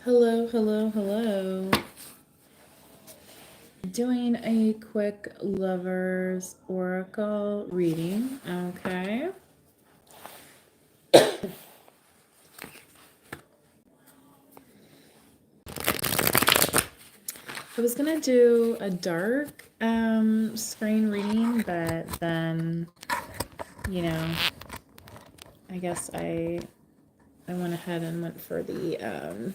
Hello, hello, hello. Doing a quick Lover's Oracle reading, okay? I was gonna do a dark screen reading, but then, you know, I guess I went ahead and went for the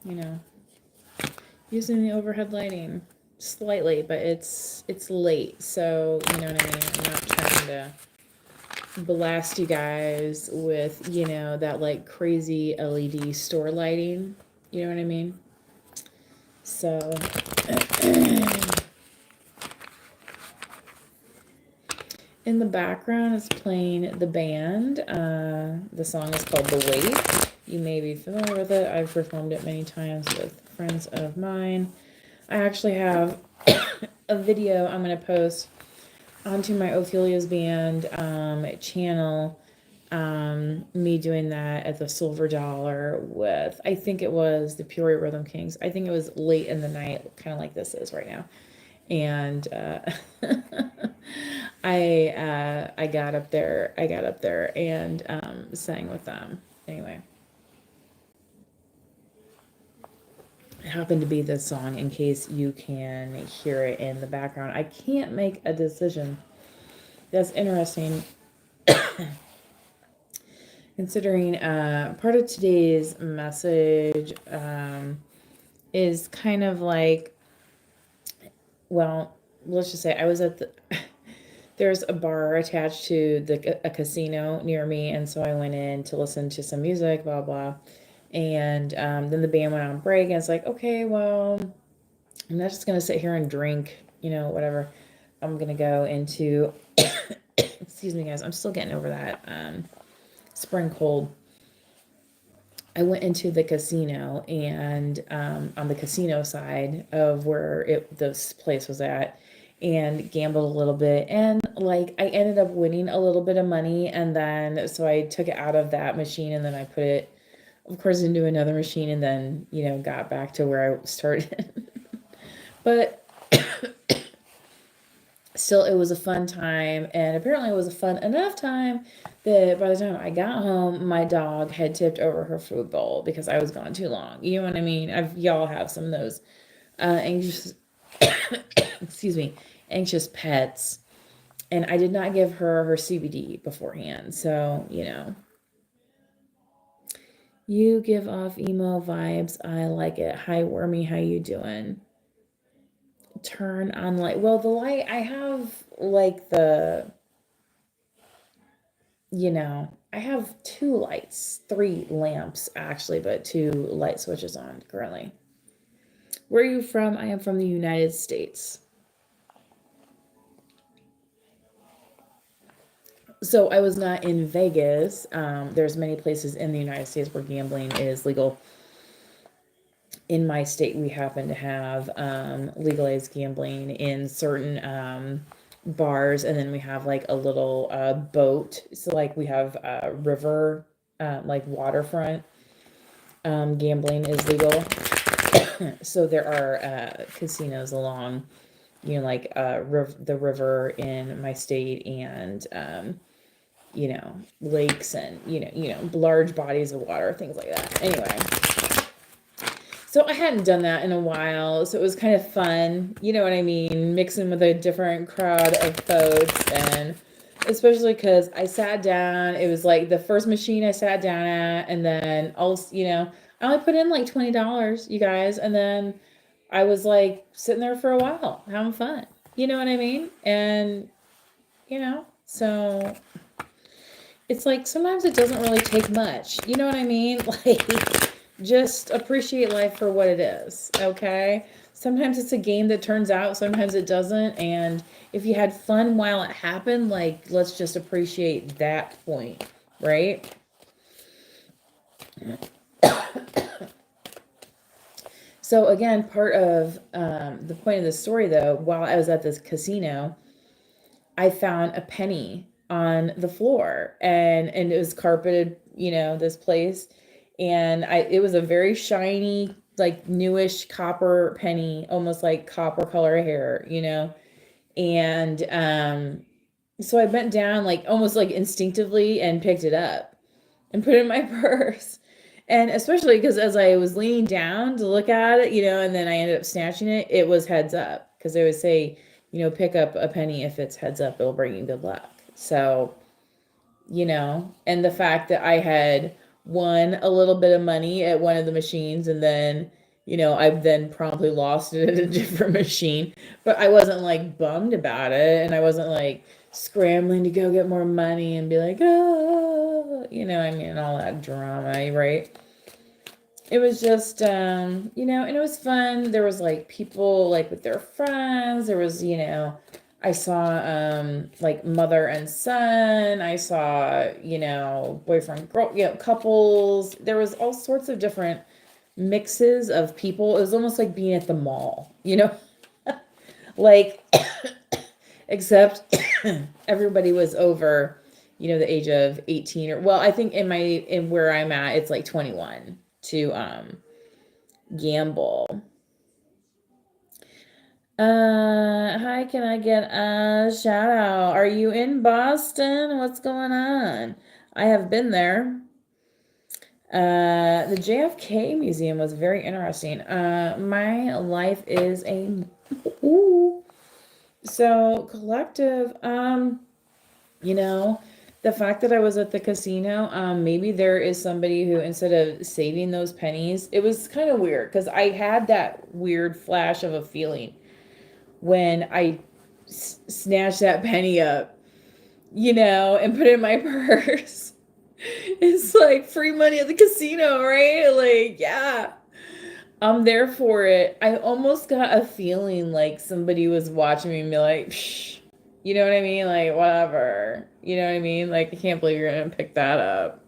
you know, using the overhead lighting slightly, but it's late, so you know what I mean. I'm not trying to blast you guys with, that like crazy LED store lighting. You know what I mean? So, in the background is playing the band. The song is called The Wait. You may be familiar with it. I've performed it many times with friends of mine. I actually have a video I'm going to post onto my Ophelia's Band channel. Me doing that at the Silver Dollar with, I think it was the Peoria Rhythm Kings. I think it was late in the night, kind of like this is right now. And I got up there. And sang with them. Anyway, it happened to be this song in case you can hear it in the background. I can't make a decision. That's interesting. Considering part of today's message is kind of like, well, let's just say I was at the there's a bar attached to a casino near me, and so I went in to listen to some music, blah blah, and then the band went on break, and it's like, okay, well, I'm not just gonna sit here and drink, whatever. I'm gonna go into excuse me, guys, I'm still getting over that spring cold. I went into the casino, and on the casino side of where this place was at, and gambled a little bit, and like I ended up winning a little bit of money, and then so I took it out of that machine, and then I put it, of course, into another machine, and then got back to where I started. But still, it was a fun time, and apparently it was a fun enough time that by the time I got home, my dog had tipped over her food bowl because I was gone too long. You know what I mean? Y'all have some of those anxious, excuse me, anxious pets, and I did not give her CBD beforehand. So you give off emo vibes. I like it. Hi, Wormy, how you doing? Turn on light. Well, the light I have, like I have two lights, three lamps actually, but two light switches on currently. Where are you from? I am from the United States. So I was not in Vegas. There's many places in the United States where gambling is legal. In my state, we happen to have legalized gambling in certain bars, and then we have like a little boat. So like we have river, like waterfront gambling is legal. So there are casinos along, like the river in my state, and lakes, and large bodies of water, things like that. Anyway, so I hadn't done that in a while, so it was kind of fun, you know what I mean, mixing with a different crowd of folks, and especially because I sat down, it was like the first machine I sat down at, and then I only put in like $20, you guys, and then I was like sitting there for a while, having fun, you know what I mean, and so it's like sometimes it doesn't really take much, you know what I mean, like just appreciate life for what it is, okay? Sometimes it's a game that turns out, sometimes it doesn't, and if you had fun while it happened, like let's just appreciate that point, right? So again, part of the point of the story, though, while I was at this casino, I found a penny on the floor, and it was carpeted, this place, And it was a very shiny, like newish copper penny, almost like copper color hair, and so I bent down like almost like instinctively and picked it up and put it in my purse. And especially because as I was leaning down to look at it, and then I ended up snatching it, it was heads up. Because they would say, pick up a penny if it's heads up, it'll bring you good luck. So, and the fact that I had won a little bit of money at one of the machines and then, I've then promptly lost it at a different machine. But I wasn't like bummed about it. And I wasn't like scrambling to go get more money and be like, oh, I mean, all that drama, right? It was just, and it was fun. There was like people like with their friends. There was, I saw like mother and son. I saw, boyfriend, girl, couples. There was all sorts of different mixes of people. It was almost like being at the mall, like, except everybody was over, the age of 18 or, well, I think in where I'm at, it's like 21 to gamble. Hi, can I get a shout out? Are you in Boston? What's going on? I have been there. The JFK Museum was very interesting. My life is a ooh. So collective, the fact that I was at the casino, maybe there is somebody who, instead of saving those pennies, it was kind of weird because I had that weird flash of a feeling when I snatched that penny up, and put it in my purse. It's like free money at the casino, right? Like, yeah, I'm there for it. I almost got a feeling like somebody was watching me and be like, psh, you know what I mean? Like, whatever. You know what I mean? Like, I can't believe you're gonna pick that up.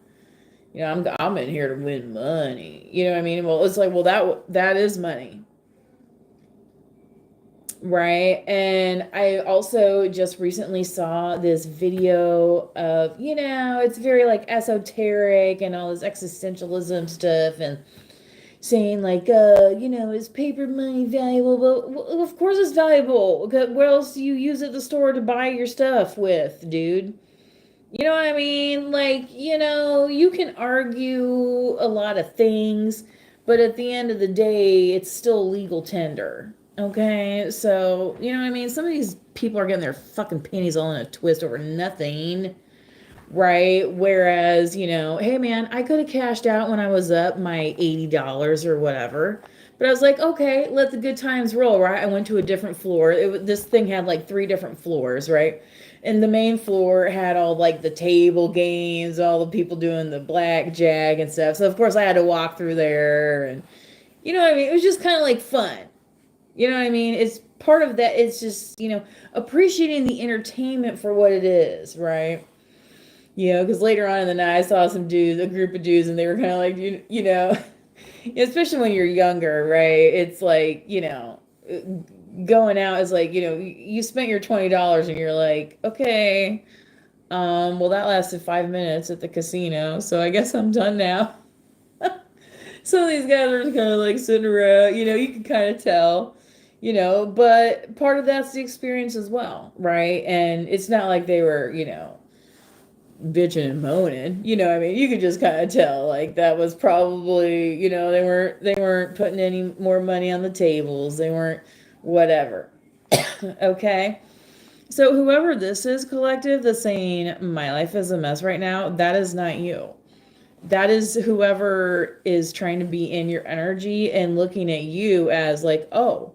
I'm in here to win money. You know what I mean? Well, it's like, well, that is money. Right. And I also just recently saw this video of, it's very like esoteric and all this existentialism stuff and saying like, is paper money valuable? Well, of course it's valuable. What else do you use at the store to buy your stuff with, dude? You know what I mean? Like, you can argue a lot of things, but at the end of the day, it's still legal tender. Okay, so, you know what I mean? Some of these people are getting their fucking panties all in a twist over nothing, right? Whereas, hey man, I could have cashed out when I was up my $80 or whatever. But I was like, okay, let the good times roll, right? I went to a different floor. This thing had like three different floors, right? And the main floor had all like the table games, all the people doing the blackjack and stuff. So of course I had to walk through there and you know what I mean? It was just kind of like fun. You know what I mean? It's part of that. It's just, appreciating the entertainment for what it is, right? Because later on in the night, I saw some dudes, a group of dudes, and they were kind of like, especially when you're younger, right? It's like, going out is like, you spent your $20 and you're like, okay, well, that lasted 5 minutes at the casino, so I guess I'm done now. Some of these guys are just kind of like sitting around, you can kind of tell, but part of that's the experience as well, right? And it's not like they were, bitching and moaning. I mean, you could just kind of tell like that was probably, they weren't putting any more money on the tables. They weren't whatever. Okay. So whoever this is, collective, that's saying my life is a mess right now, that is not you. That is whoever is trying to be in your energy and looking at you as like, oh,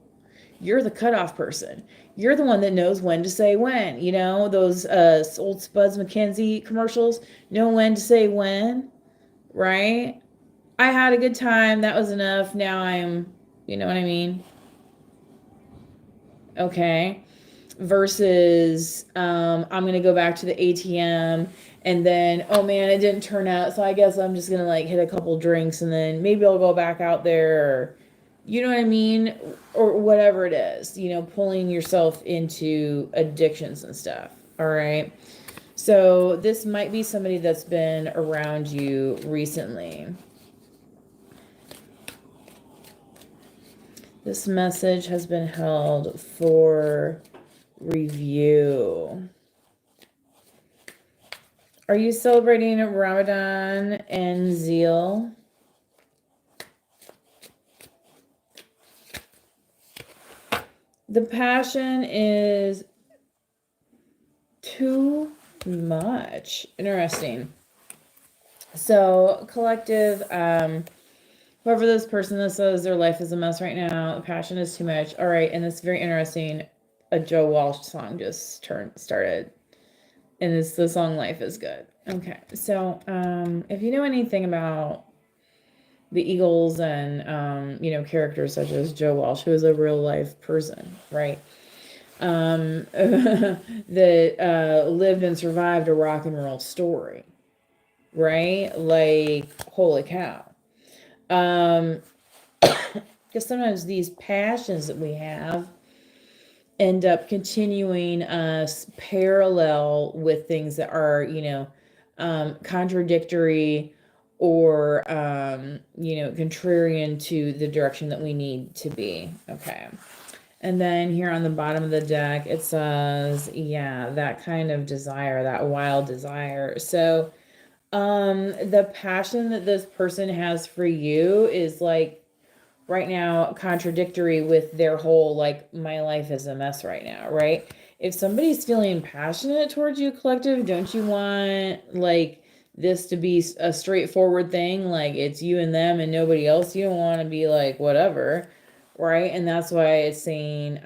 you're the cutoff person. You're the one that knows when to say when. Those old Spuds McKenzie commercials, know when to say when, right? I had a good time. That was enough. Now you know what I mean? Okay. Versus, I'm going to go back to the ATM and then, oh man, it didn't turn out. So I guess I'm just going to like hit a couple drinks and then maybe I'll go back out there. Or, you know what I mean? Or whatever it is, pulling yourself into addictions and stuff. All right. So this might be somebody that's been around you recently. This message has been held for review. Are you celebrating Ramadan and zeal? The passion is too much. Interesting. So, collective, whoever this person that says their life is a mess right now, the passion is too much. All right, and it's very interesting. A Joe Walsh song just started, and it's the song "Life Is Good." Okay, so if you know anything about the Eagles and characters such as Joe Walsh, who is a real life person, right? That lived and survived a rock and roll story, right? Like, holy cow. Because sometimes these passions that we have end up continuing us parallel with things that are, contradictory or, contrarian to the direction that we need to be. Okay. And then here on the bottom of the deck, it says, yeah, that kind of desire, that wild desire. So, the passion that this person has for you is like right now contradictory with their whole, like, my life is a mess right now, right? If somebody's feeling passionate towards you, collective, don't you want like this to be a straightforward thing? Like it's you and them and nobody else. You don't want to be like, whatever. Right. And that's why it's saying,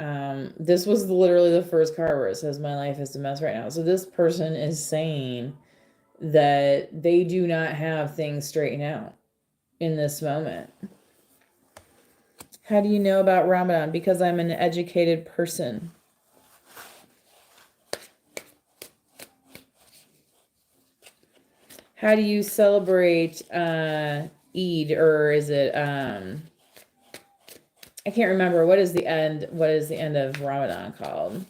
this was literally the first card where it says, my life is a mess right now. So this person is saying that they do not have things straightened out in this moment. How do you know about Ramadan? Because I'm an educated person. How do you celebrate Eid, or is it I can't remember. What is the end of Ramadan called?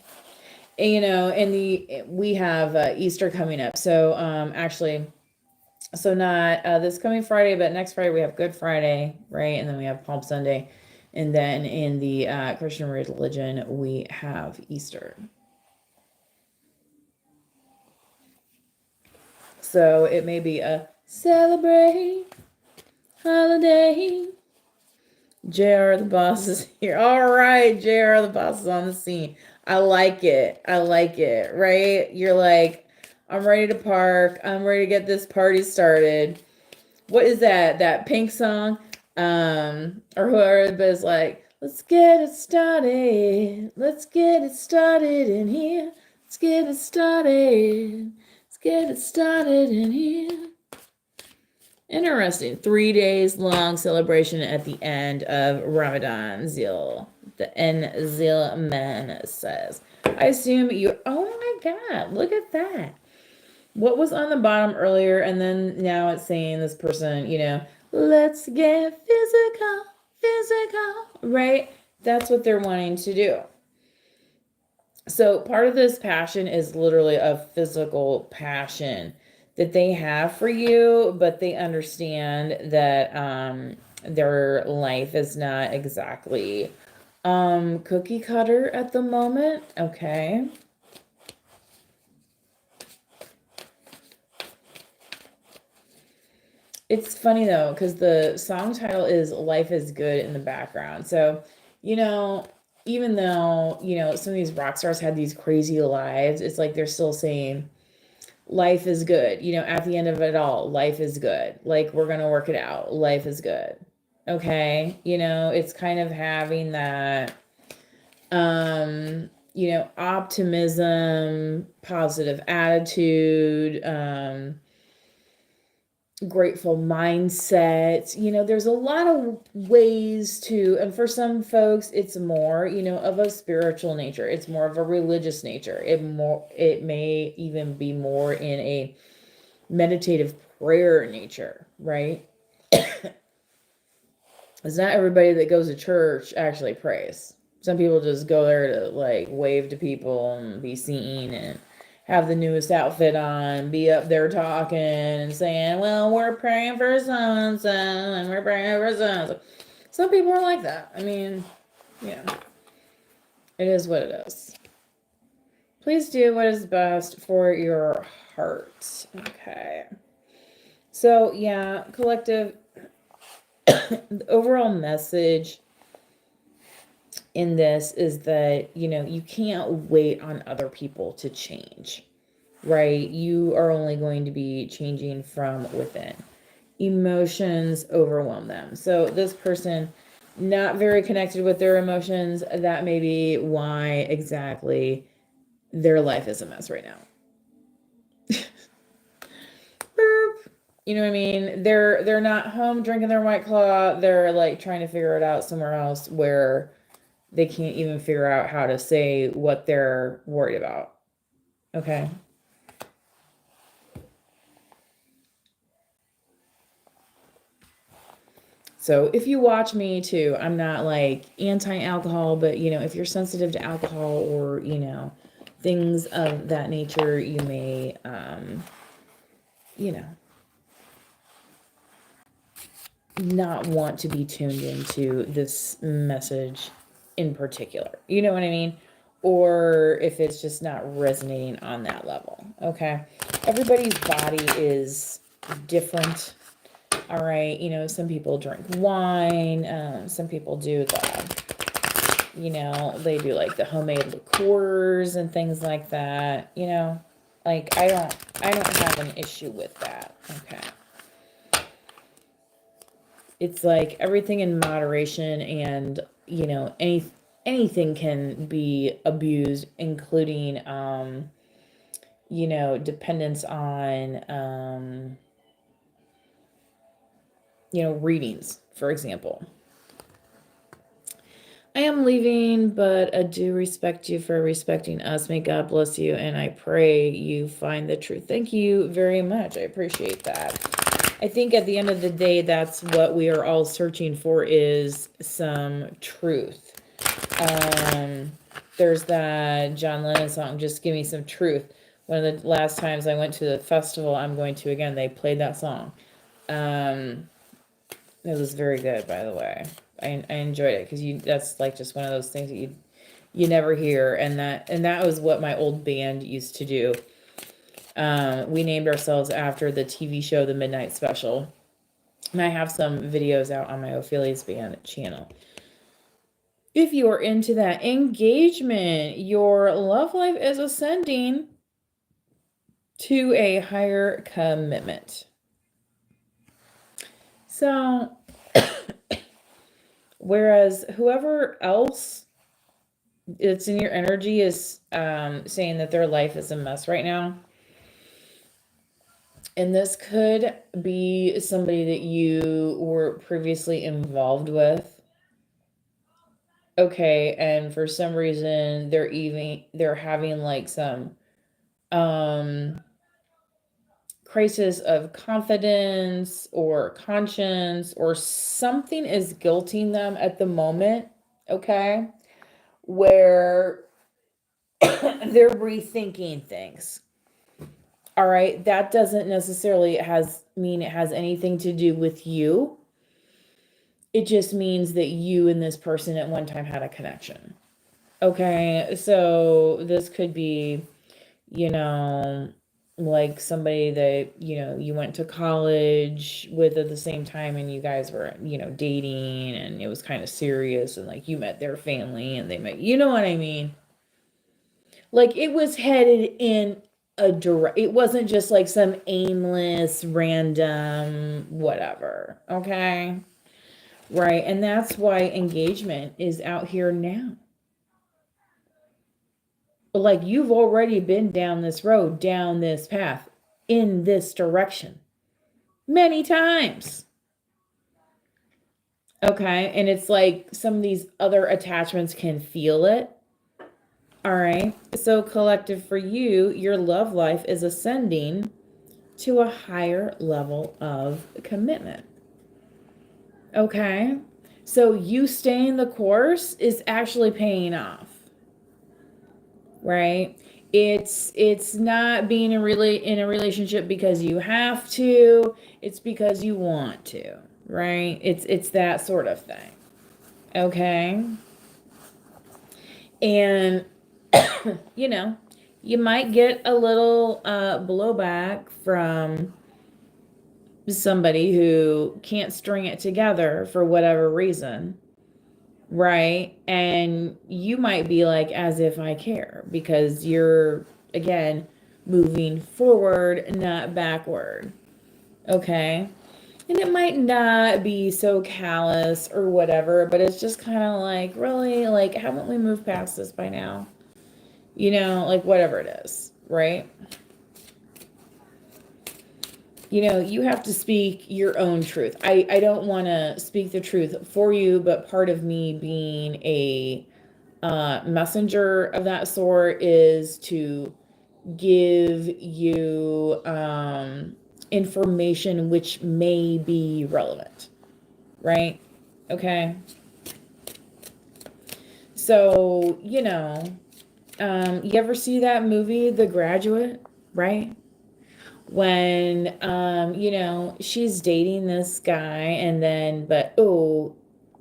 And we have Easter coming up. So actually, so not this coming Friday, but next Friday we have Good Friday, right? And then we have Palm Sunday. And then in the Christian religion, we have Easter. So it may be a celebrate holiday. JR the boss is here. All right, JR the boss is on the scene. I like it. Right? You're like, I'm ready to park. I'm ready to get this party started. What is that? That Pink song? Or whoever, but it's like, let's get it started. Let's get it started in here. Let's get it started. Let's get it started in here. Interesting. 3 days long celebration at the end of Ramadan. Zil. The N Zil man says. I assume you. Oh my God. Look at that. What was on the bottom earlier, and then now it's saying this person, let's get physical, right? That's what they're wanting to do. So part of this passion is literally a physical passion that they have for you, but they understand that their life is not exactly cookie cutter at the moment. Okay. It's funny though, because the song title is Life is Good in the background. So, even though, some of these rock stars had these crazy lives, it's like they're still saying life is good. At the end of it all, life is good. Like we're going to work it out. Life is good. Okay. It's kind of having that, optimism, positive attitude, grateful mindset. There's a lot of ways to, and for some folks it's more, of a spiritual nature. It's more of a religious nature. It may even be more in a meditative prayer nature, right? It's not everybody that goes to church actually prays. Some people just go there to like wave to people and be seen and have the newest outfit on, be up there talking and saying, well, we're praying for so-and-so and we're praying for so-and-so. Some people are like that. I mean, Yeah. It is what it is. Please do what is best for your heart. Okay. So, yeah, collective, the overall message in this is that, you can't wait on other people to change, right? You are only going to be changing from within. Emotions overwhelm them. So, this person, not very connected with their emotions, that may be why exactly their life is a mess right now. Burp. You know what I mean? They're not home drinking their White Claw. They're like trying to figure it out somewhere else where they can't even figure out how to say what they're worried about. Okay. So if you watch me too, I'm not like anti-alcohol, but if you're sensitive to alcohol or, things of that nature, you may, you know, not want to be tuned into this message in particular. You know what I mean? Or if it's just not resonating on that level. Okay. Everybody's body is different. All right. Some people drink wine. Some people do they do like the homemade liqueurs and things like that. Like I don't have an issue with that. Okay. It's like everything in moderation, and anything can be abused, including dependence on readings, for example. I am leaving, but I do respect you for respecting us. May God bless you, and I pray you find the truth. Thank you very much. I appreciate that. I think at the end of the day, that's what we are all searching for, is some truth. There's that John Lennon song, Just Give Me Some Truth. One of the last times I went to the festival I'm going to again, they played that song. It was very good, by the way. I enjoyed it because that's like just one of those things that you never hear, and that was what my old band used to do. We named ourselves after the TV show The Midnight Special, and I have some videos out on my Ophelia's Band channel. If you are into that engagement, your love life is ascending to a higher commitment. So, whereas whoever else it's in your energy is saying that their life is a mess right now, and this could be somebody that you were previously involved with. Okay, and for some reason they're having like some um crisis of confidence or conscience, or something is guilting them at the moment, okay? Where they're rethinking things. All right, that doesn't necessarily mean it has anything to do with you. It just means that you and this person at one time had a connection. Okay, so this could be, you know, like somebody that, you went to college with at the same time, and you guys were, dating, and it was kind of serious, and like you met their family and they met, you know what I mean? Like it was headed in it wasn't just like some aimless, random, whatever. Okay. Right. And that's why engagement is out here now. But like you've already been down this road, down this path, in this direction many times. Okay. And it's like some of these other attachments can feel it. All right. So, collective, for you, your love life is ascending to a higher level of commitment. Okay. So, you staying the course is actually paying off. Right? It's not being in a relationship because you have to, it's because you want to, right? It's that sort of thing. Okay? And, you know, you might get a little blowback from somebody who can't string it together for whatever reason, right? And you might be like, as if I care, because you're, again, moving forward, not backward. Okay. And it might not be so callous or whatever, but it's just kind of like, really, like, haven't we moved past this by now? Like whatever it is, right? You have to speak your own truth. I don't want to speak the truth for you, but part of me being a messenger of that sort is to give you information which may be relevant, right? Okay. So, you ever see that movie, The Graduate, right? When, she's dating this guy and then, but, oh,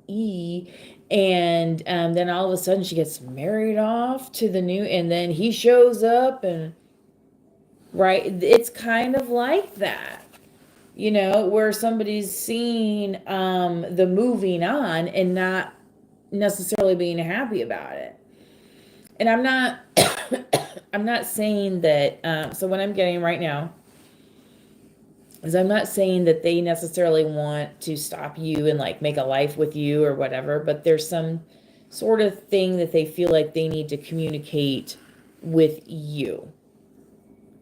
and then all of a sudden she gets married off to the new, and then he shows up and, right, it's kind of like that, where somebody's seeing the moving on and not necessarily being happy about it. And I'm not I'm not saying that so what I'm getting right now is I'm not saying that they necessarily want to stop you and like make a life with you or whatever, but there's some sort of thing that they feel like they need to communicate with you.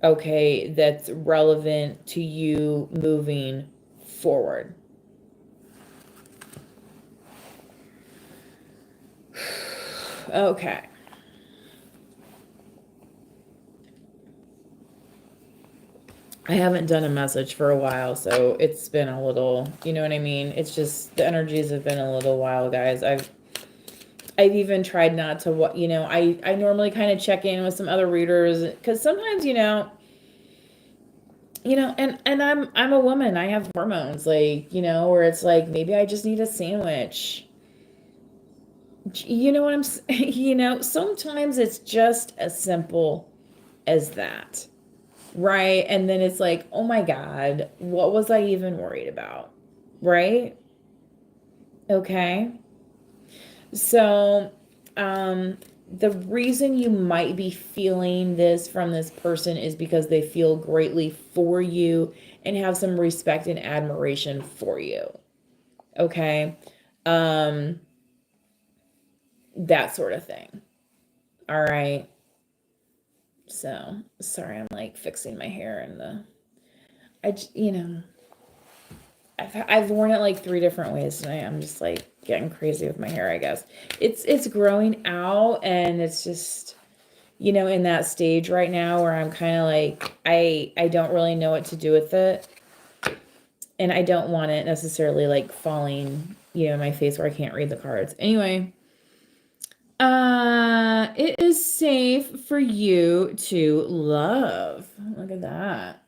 Okay, that's relevant to you moving forward. Okay. I haven't done a message for a while, so it's been a little, you know what I mean? It's just the energies have been a little while, guys. I've even tried not to what, I normally kind of check in with some other readers cuz sometimes, and I'm a woman. I have hormones like, where it's like maybe I just need a sandwich. You know what I'm sometimes it's just as simple as that. Right. And then it's like, oh my God, what was I even worried about? Right. Okay. So, the reason you might be feeling this from this person is because they feel greatly for you and have some respect and admiration for you. Okay. Um, that sort of thing. All right. So, sorry, I'm like fixing my hair and I've worn it like 3 different ways tonight. I'm just like getting crazy with my hair, I guess. It's growing out and it's just, in that stage right now where I'm kind of like I don't really know what to do with it. And I don't want it necessarily like falling, in my face where I can't read the cards. Anyway, it is safe for you to love. Look at that.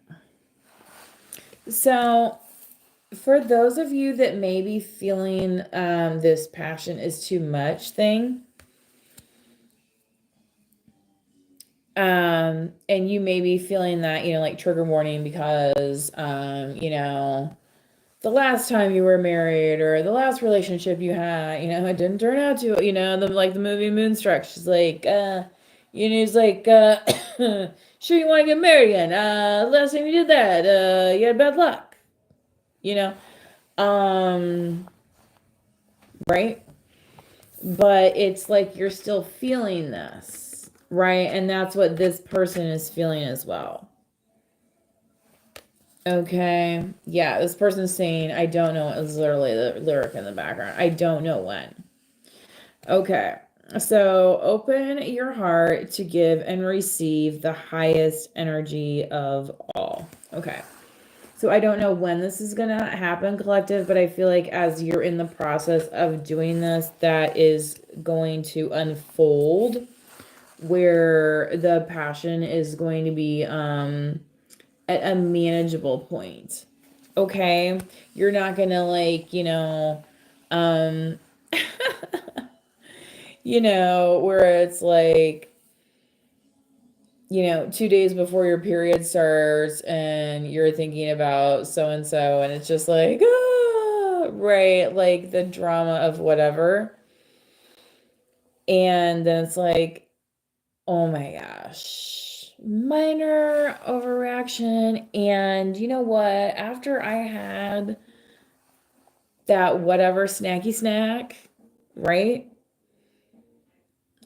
So, for those of you that may be feeling this passion is too much thing, and you may be feeling that, like trigger warning because, the last time you were married or the last relationship you had, it didn't turn out to, the movie Moonstruck. She's like, he's like, sure you want to get married again? Last time you did that, you had bad luck, you know? Um, right? But it's like you're still feeling this, right? And that's what this person is feeling as well. Okay. Yeah, this person's saying, I don't know. It was literally the lyric in the background. I don't know when. Okay. So open your heart to give and receive the highest energy of all. Okay. So I don't know when this is going to happen, collective, but I feel like as you're in the process of doing this, that is going to unfold where the passion is going to be at a manageable point. Okay? You're not going to like, um where it's like, 2 days before your period starts and you're thinking about so and so, and it's just like, right, like the drama of whatever. And then it's like, oh my gosh, minor overreaction. And you know what? After I had that whatever snacky snack, right?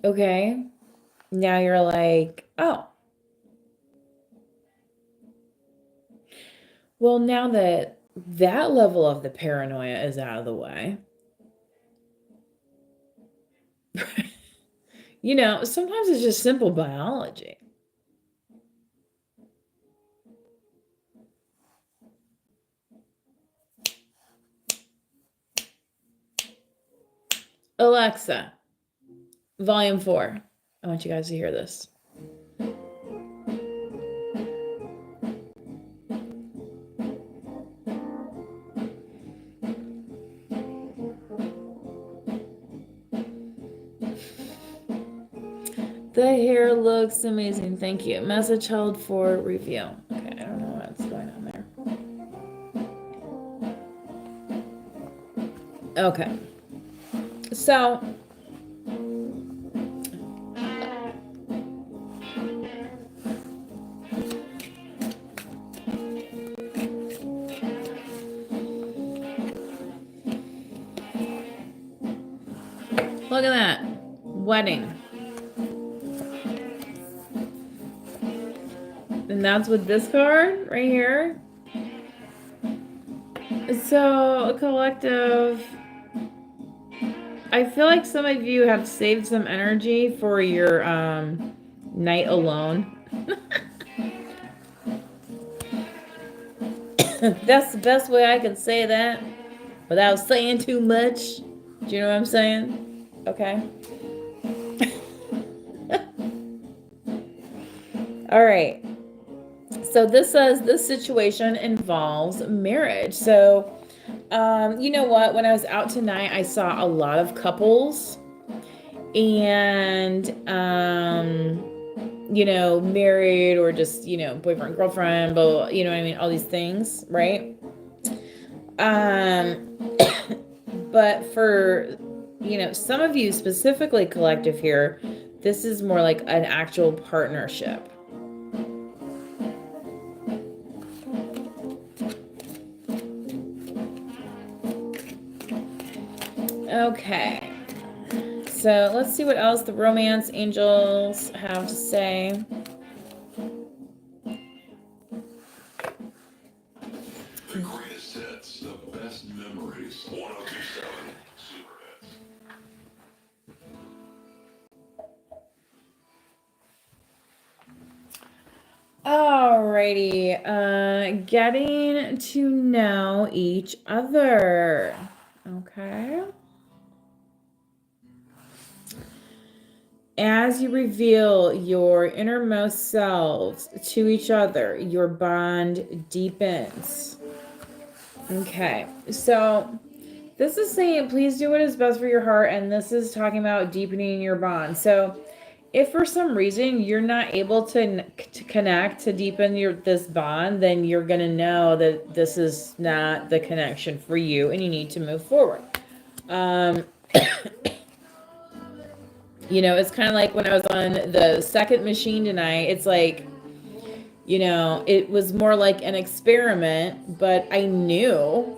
Okay. Now you're like, oh, well, now that that level of the paranoia is out of the way, sometimes it's just simple biology. Alexa, volume 4. I want you guys to hear this. The hair looks amazing. Thank you. Message held for review. Okay, I don't know what's going on there. Okay. So, look at that. Wedding. And that's with this card right here. So, a collective. I feel like some of you have saved some energy for your night alone. That's the best way I can say that without saying too much. Do you know what I'm saying? Okay. All right. So this says this situation involves marriage. So, you know what? When I was out tonight, I saw a lot of couples and, married or just, boyfriend, girlfriend, blah, blah, you know what I mean? All these things, right? But for, some of you specifically collective here, this is more like an actual partnership. Okay, so let's see what else the romance angels have to say. The greatest hits, the best memories. 1027 Super Hits. Alrighty, getting to know each other. Okay. As you reveal your innermost selves to each other, your bond deepens. Okay, so this is saying, please do what is best for your heart, and this is talking about deepening your bond. So if for some reason you're not able to connect, to deepen this bond, then you're going to know that this is not the connection for you, and you need to move forward. It's kind of like when I was on the second machine tonight, it's like, it was more like an experiment, but I knew,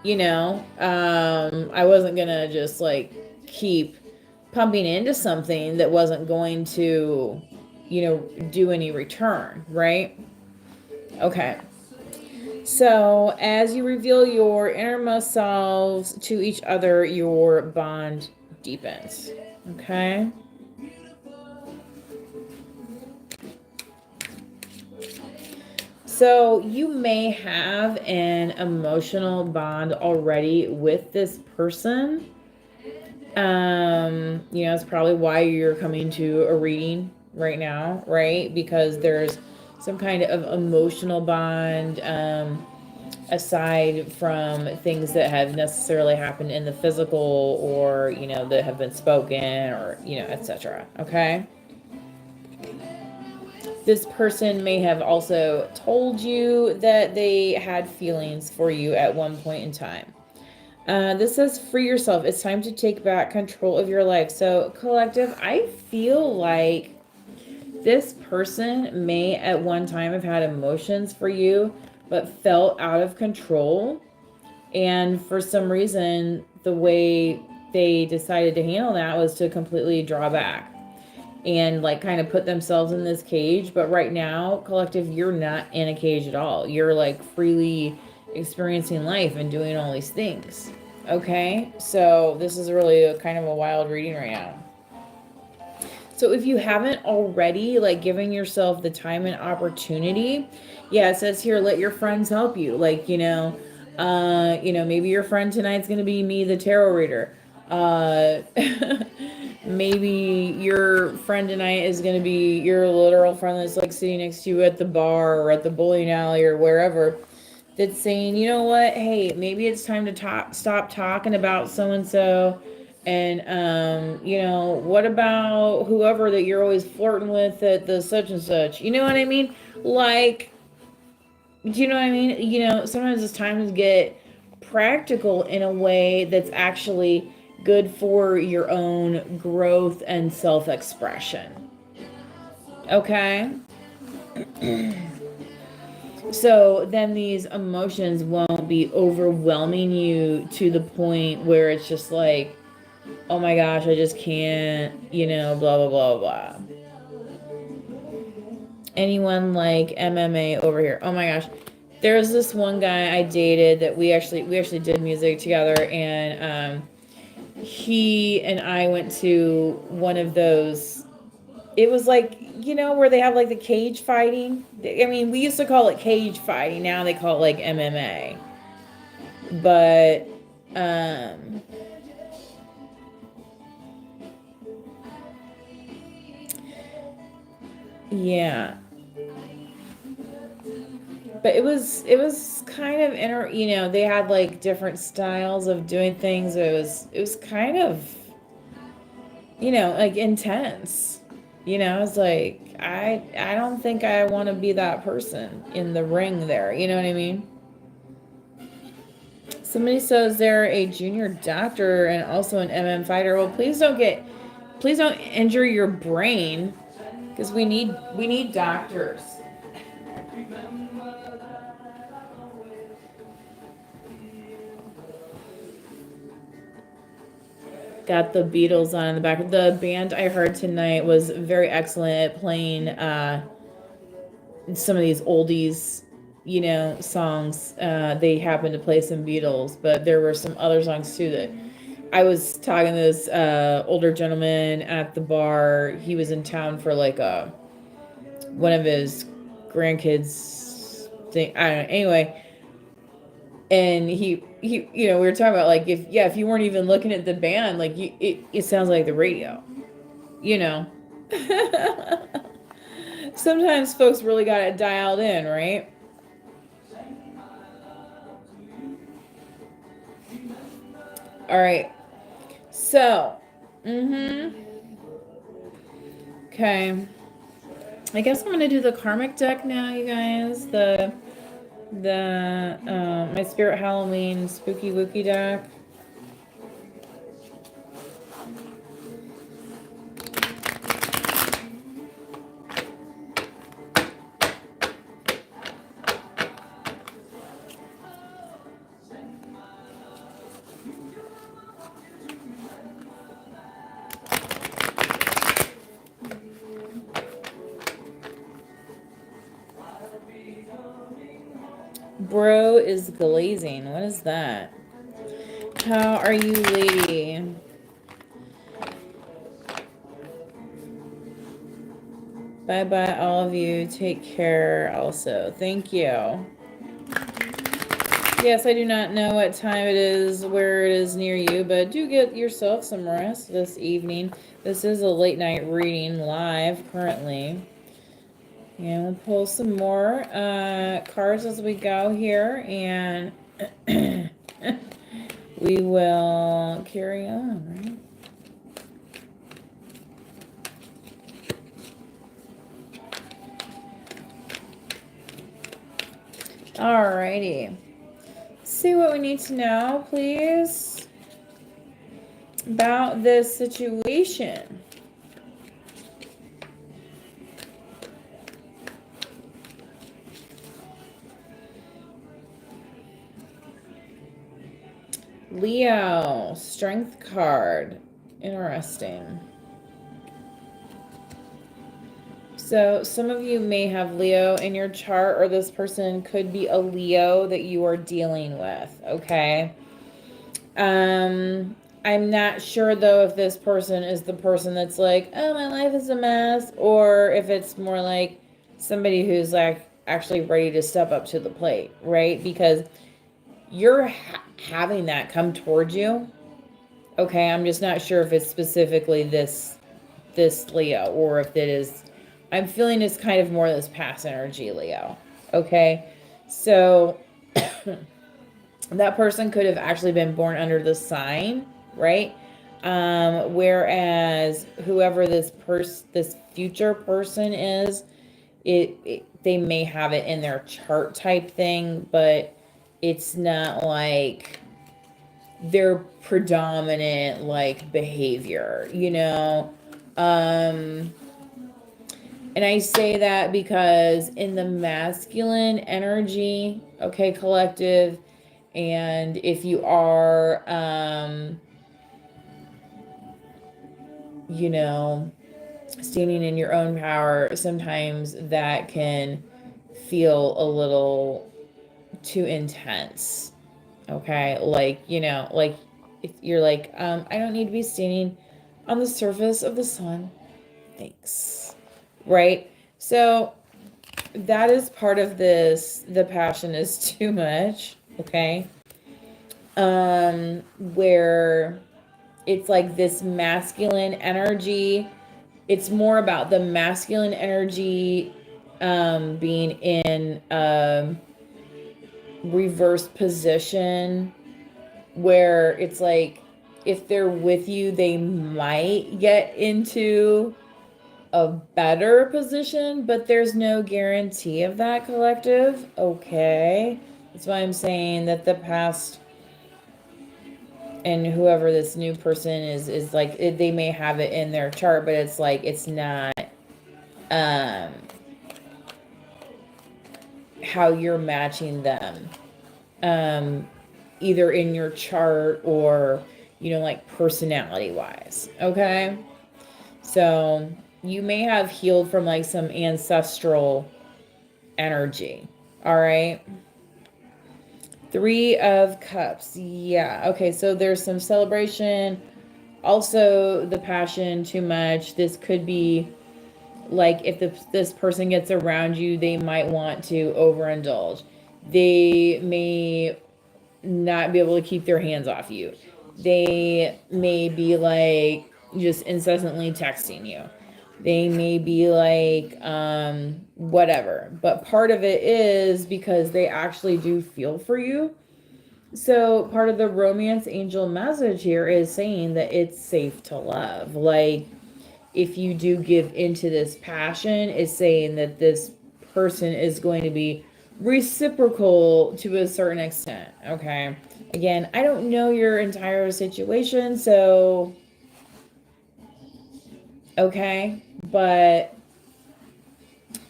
I wasn't going to just like keep pumping into something that wasn't going to, do any return, right? Okay. So as you reveal your innermost selves to each other, your bond deepens. Okay. So you may have an emotional bond already with this person. It's probably why you're coming to a reading right now, right? Because there's some kind of emotional bond aside from things that have necessarily happened in the physical or, that have been spoken or, etc. Okay? This person may have also told you that they had feelings for you at one point in time. This says free yourself. It's time to take back control of your life. So, collective, I feel like this person may at one time have had emotions for you, but felt out of control. And for some reason, the way they decided to handle that was to completely draw back and like kind of put themselves in this cage. But right now, collective, you're not in a cage at all. You're like freely experiencing life and doing all these things. Okay, so this is really a kind of a wild reading right now. So if you haven't already like given yourself the time and opportunity, yeah, it says here, let your friends help you. Like, maybe your friend tonight's gonna be me, the tarot reader. Uh maybe your friend tonight is gonna be your literal friend that's like sitting next to you at the bar or at the bowling alley or wherever, that's saying, you know what, hey, maybe it's time to stop talking about so and so, and what about whoever that you're always flirting with at the such and such? You know what I mean? Like, do you know what I mean? Sometimes it's time to get practical in a way that's actually good for your own growth and self-expression. Okay? So then these emotions won't be overwhelming you to the point where it's just like, oh my gosh, I just can't, blah, blah, blah, blah. Anyone like MMA over here? Oh my gosh. There's this one guy I dated that we actually did music together, and he and I went to one of those. It was like, where they have like the cage fighting. I mean, we used to call it cage fighting. Now they call it like MMA. But, yeah. But it was kind of they had like different styles of doing things. It was kind of, like intense. It's like I don't think I want to be that person in the ring there. You know what I mean? Somebody says they're a junior doctor and also an fighter. Well, please don't injure your brain, because we need doctors. Got the Beatles on in the back. The band I heard tonight was very excellent at playing some of these oldies, songs. They happened to play some Beatles, but there were some other songs too that I was talking to this older gentleman at the bar. He was in town for like one of his grandkids thing. I don't know. Anyway, and he we were talking about like if you weren't even looking at the band, like it sounds like the radio, you know. Sometimes folks really got it dialed in, right? All right. So, okay. I guess I'm gonna do the karmic deck now, you guys. The my spirit Halloween spooky wookie deck. Bro is glazing. What is that? How are you, lady? Bye bye, all of you. Take care also. Thank you. Yes, I do not know what time it is, where it is near you, but do get yourself some rest this evening. This is a late night reading live currently. And we'll pull some more cards as we go here, and we will carry on, right? Alrighty. See what we need to know, please, about this situation. Leo, strength card. Interesting. So some of you may have Leo in your chart, or this person could be a Leo that you are dealing with, okay? I'm not sure though if this person is the person that's like, oh, my life is a mess, or if it's more like somebody who's like actually ready to step up to the plate, right? Because you're having that come towards you. Okay, I'm just not sure if it's specifically this Leo, or if it is, I'm feeling it's kind of more this past energy Leo. Okay, so that person could have actually been born under the sign, right? Whereas whoever this future person is, they may have it in their chart type thing, but it's not like their predominant like behavior, you know. And I say that because in the masculine energy, okay, collective, and if you are you know, standing in your own power, sometimes that can feel a little too intense. Okay, like, you know, like if you're like, I don't need to be standing on the surface of the sun. Thanks. Right? So that is part of this. The passion is too much. Okay. Where it's like this masculine energy. It's more about the masculine energy being in reverse position, where it's like if they're with you, they might get into a better position, but there's no guarantee of that, collective. Okay. That's why I'm saying that the past and whoever this new person is like they may have it in their chart, but it's like it's not how you're matching them, either in your chart or, you know, like personality wise. Okay, so you may have healed from like some ancestral energy. All right. Three of Cups. Yeah. Okay. So there's some celebration. Also, the passion too much. This could be like if this person gets around you, they might want to overindulge. They may not be able to keep their hands off you. They may be like just incessantly texting you. They may be like whatever. But part of it is because they actually do feel for you. So part of the romance angel message here is saying that it's safe to love. Like if you do give into this passion, it's saying that this person is going to be reciprocal to a certain extent. Okay. Again, I don't know your entire situation, so okay, but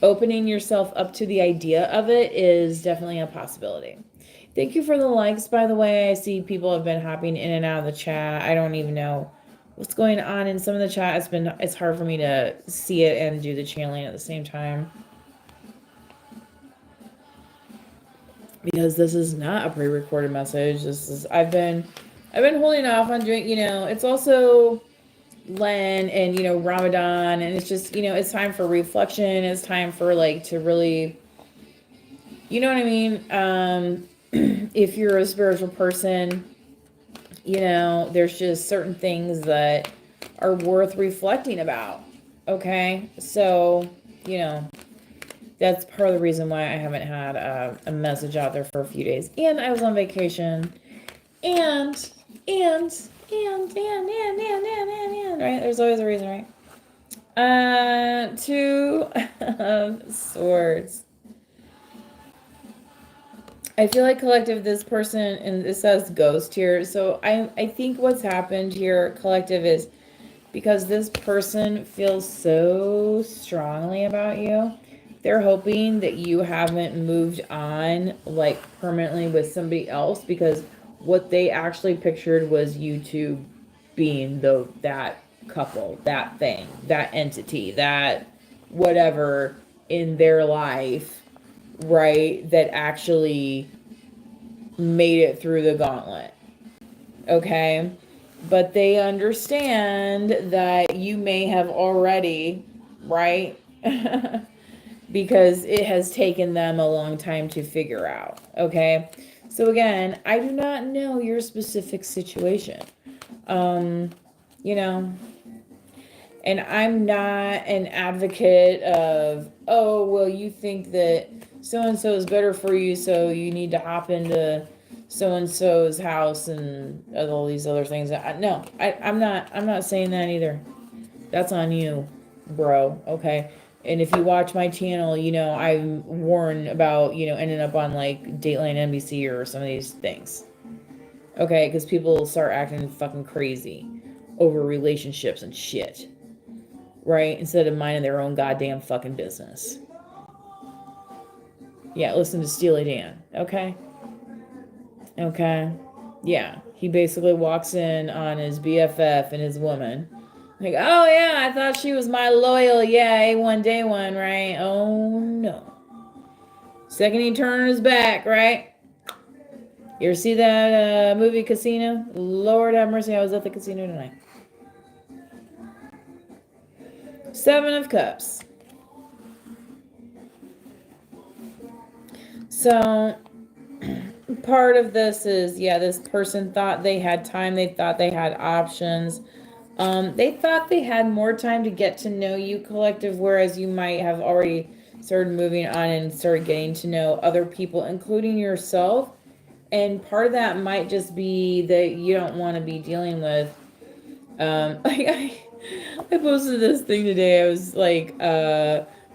opening yourself up to the idea of it is definitely a possibility. Thank you for the likes, by the way. I see people have been hopping in and out of the chat. I don't even know what's going on in some of the chat. It's hard for me to see it and do the channeling at the same time, because this is not a pre-recorded message. I've been holding off on doing, you know, it's also Lent and, you know, Ramadan, and it's just, you know, it's time for reflection. It's time for like to really, you know what I mean? If you're a spiritual person, you know, there's just certain things that are worth reflecting about. Okay. So, you know, That's part of the reason why I haven't had a message out there for a few days. And I was on vacation. And, right? There's always a reason, right? Two of Swords. I feel like collective, this person, and this says ghost here. So I think what's happened here, collective, is because this person feels so strongly about you. They're hoping that you haven't moved on like permanently with somebody else, because what they actually pictured was you two being that couple, that thing, that entity, that whatever in their life, right, that actually made it through the gauntlet. Okay? But they understand that you may have already, right? Because it has taken them a long time to figure out. Okay? So again, I do not know your specific situation. You know, and I'm not an advocate of, oh, well, you think that so and so is better for you, so you need to hop into so and so's house and all these other things. No, I'm not. I'm not saying that either. That's on you, bro. Okay. And if you watch my channel, you know I warn about ending up on like Dateline NBC or some of these things. Okay, because people start acting fucking crazy over relationships and shit, right? Instead of minding their own goddamn fucking business. Yeah, listen to Steely Dan, okay? Okay. Yeah, he basically walks in on his BFF and his woman. Like, oh yeah, I thought she was my loyal, yeah, A1 day one, right? Oh no. Second he turned his back, right? You ever see that movie Casino? Lord have mercy, I was at the casino tonight. Seven of Cups. So part of this is, yeah, this person thought they had time. They thought they had options. They thought they had more time to get to know you, collective, whereas you might have already started moving on and started getting to know other people, including yourself. And part of that might just be that you don't want to be dealing with, I posted this thing today. I was like,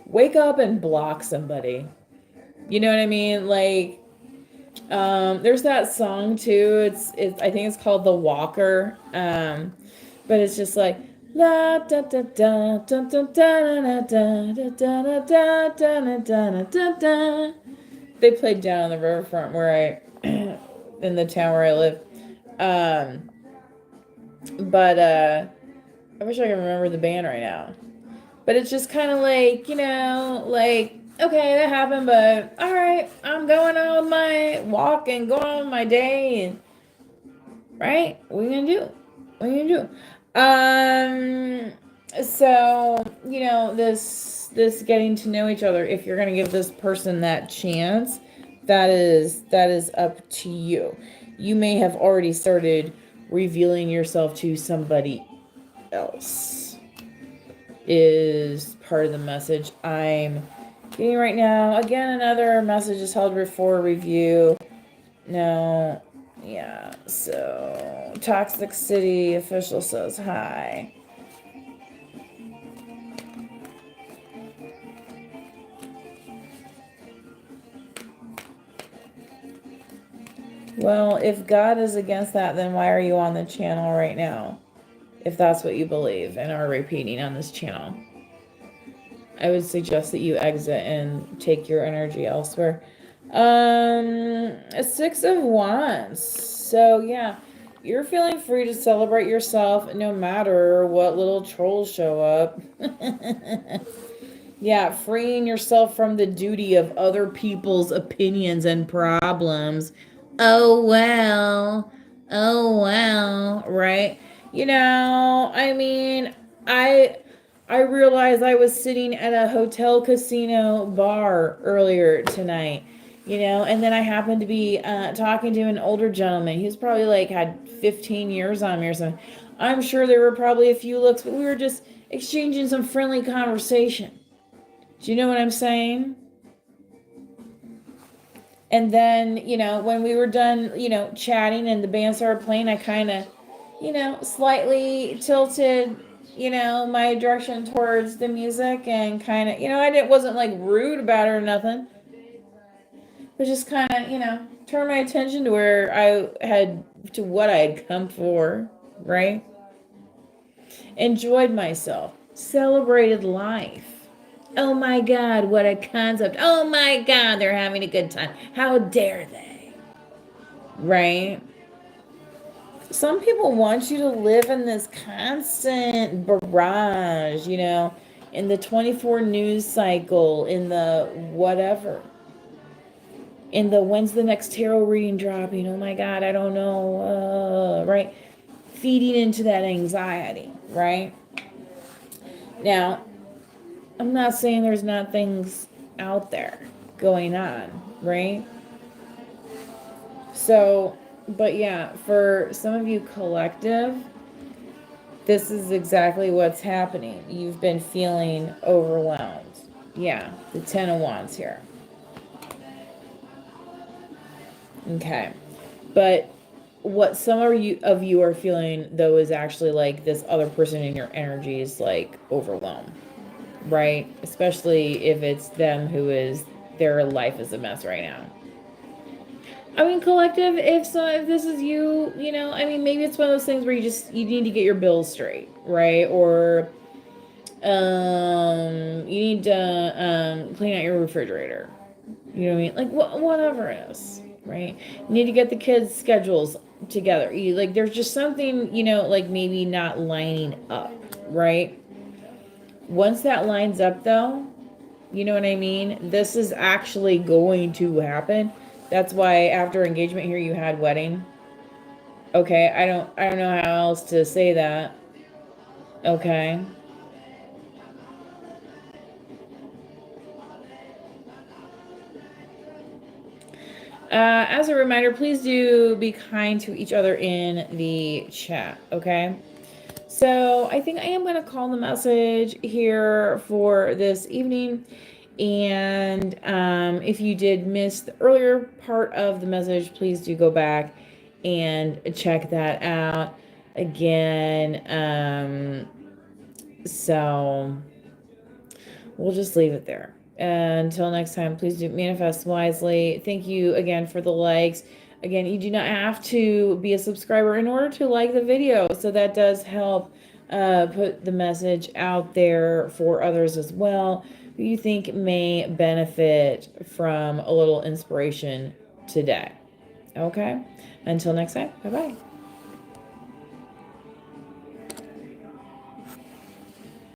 wake up and block somebody. You know what I mean? Like, there's that song too. It's I think it's called The Walker. But it's just like la da da da da da da da da da da da da da da da. They played down on the riverfront where I in the town where I live. But I wish I could remember the band right now. But it's just kind of like, like, okay, that happened, but all right, I'm going on with my walk and going on with my day, and right, what are you gonna do? What are you gonna do? So this getting to know each other. If you're gonna give this person that chance, that is up to you. You may have already started revealing yourself to somebody else. Is part of the message I'm getting right now. Again, another message is held for review. No, yeah, so Toxic City official says hi. Well, if God is against that, then why are you on the channel right now? If that's what you believe and are repeating on this channel, I would suggest that you exit and take your energy elsewhere. Six of Wands. So yeah, you're feeling free to celebrate yourself no matter what little trolls show up. Yeah, freeing yourself from the duty of other people's opinions and problems. Oh well. Oh well, right? I mean, I I realized I was sitting at a hotel casino bar earlier tonight, and then I happened to be talking to an older gentleman. He was probably like had 15 years on me or something. I'm sure there were probably a few looks, but we were just exchanging some friendly conversation. Do you know what I'm saying? And then, when we were done, chatting and the band started playing, I kind of, slightly tilted, my direction towards the music and kind of, wasn't like rude about it or nothing, but just kind of, turn my attention to where to what I had come for, right? Enjoyed myself, celebrated life. Oh my God, what a concept. Oh my God, they're having a good time. How dare they? Right? Some people want you to live in this constant barrage, in the 24 news cycle, in the whatever, in the when's the next tarot reading dropping? Oh my God, I don't know. Right? Feeding into that anxiety, right? Now, I'm not saying there's not things out there going on, right? So, but yeah, for some of you collective, this is exactly what's happening. You've been feeling overwhelmed. Yeah, the Ten of Wands here. Okay. But what some of you are feeling though is actually like this other person in your energy is like overwhelmed, right? Especially if it's them who is their life is a mess right now. I mean, collective, if this is you, I mean, maybe it's one of those things where you need to get your bills straight, right? Or you need to clean out your refrigerator. You know what I mean? Like whatever it is, right? You need to get the kids' schedules together. There's just something, like maybe not lining up, right? Once that lines up though, you know what I mean? This is actually going to happen. That's why after engagement here you had wedding. Okay, I don't know how else to say that. Okay. As a reminder, please do be kind to each other in the chat, okay? So I think I am going to call the message here for this evening. And if you did miss the earlier part of the message, please do go back and check that out again. So we'll just leave it there. Until next time, please do manifest wisely. Thank you again for the likes. Again, you do not have to be a subscriber in order to like the video. So that does help put the message out there for others as well who you think may benefit from a little inspiration today. Okay? Until next time, bye-bye.